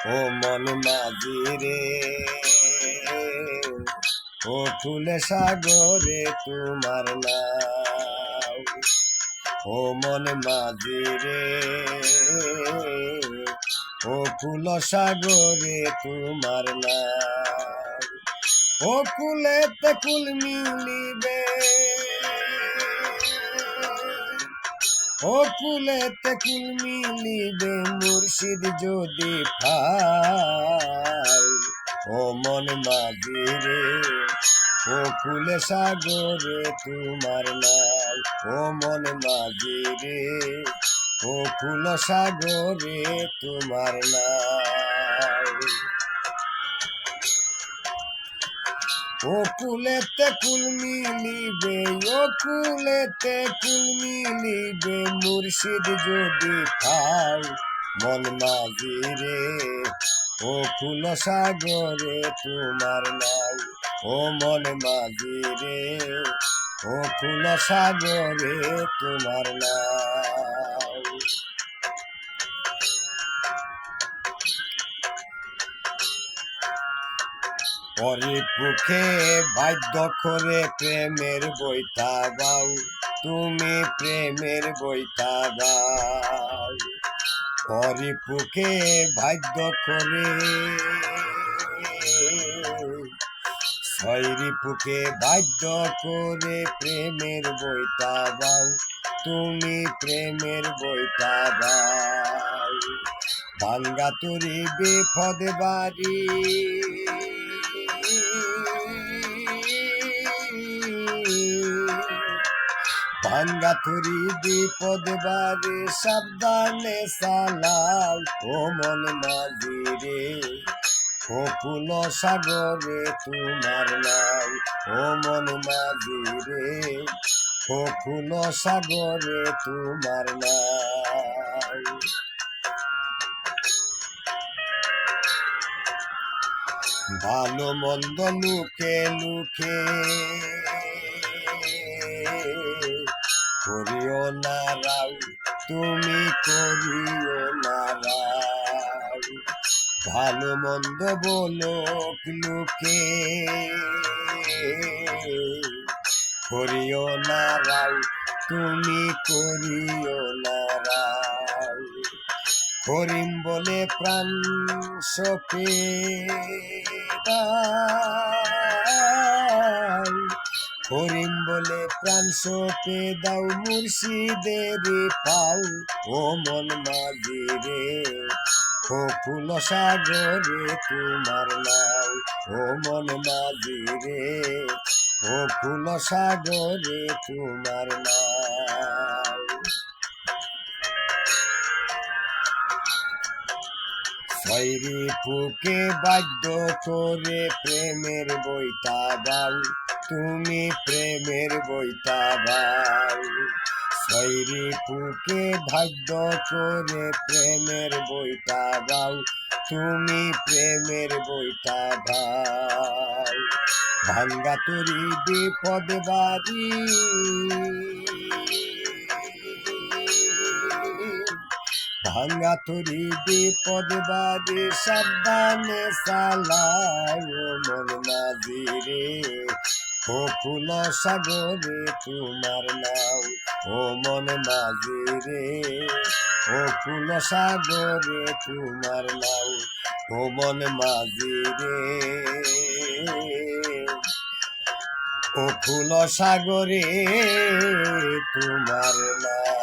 ও মন মাঝি রে, ও ফুলে সাগরে তোমার নাও। ও মন মাঝি রে, ও ফুল সাগরে তোমার নাও। ও কুলেতে কুল মিলিবে, ও কুলেতে কুল মিলিবে মুর্শিদ যদি পাই। ও মন মাঝি রে, ও কুলে সাগরে তোমার নাম। ও মন মাঝি রে, ও কুল সাগরে তোমার নাম। ও কুলেতে কুল মিলিবে, ও কুলেতে কুল মিলিবে মুর্শিদ যদি পাই। মন মাঝি রে, ও কুল সাগরে তোমার নাম। ও মন মাঝি রে, ও কুল সাগরে তোমার নাম। পরিপুখে বাধ্য করে প্রেমের বইটা গাও, তুমি প্রেমের বইটা গাও। পরিপুখে বাধ্য করে, ছয়রি পুকে বাধ্য করে প্রেমের বইটা গাও, তুমি প্রেমের বইটা গাও। ভাঙ্গা তুরি বিপদ বাড়ি, ভাঙ্গা তুরি বিপদ বাড়ি সাবধানে চালাও। ও মন মাঝি রে, ও কুল সাগরে তোমার নাম। ও মন মাঝি রে, ও কুল সাগরে তোমার নাম। ভালো মন্দ লুকে লুকে করিও না রাও, তুমি করিও না রাও। ভালো মন্দ বলো লুকে করিও না রাও, তুমি করিও না রাও। করিম বলে প্রাণ সপে দাও, করিম বলে প্রাণ সপে দাও মুর্শিদের পাও। ও মন মাঝি রে, ও কুল সাগরে তোমার নাও। ও মন মাঝি রে, ও কুল সাগরে তোমার নাও। ছয়রি পুকে বাধ্য করে প্রেমের বইটা গাও, তুমি প্রেমের বইটা গাও। ছয়রি পুকে বাধ্য করে প্রেমের বইটা গাও, তুমি প্রেমের বইটা গাও। ভাঙ্গা তুরি বিপদ বাড়ি, ভাঙ্গা তুরি বিপদ বাড়ি সাবধানে চালাও। ও মন মাঝি রে, ও কুল সাগরে তোমার নাও। ও মন মাঝি রে, ও কুল সাগরে তোমার নাও। ও মন মাঝি রে, ও কুল সাগরে তোমার নাও।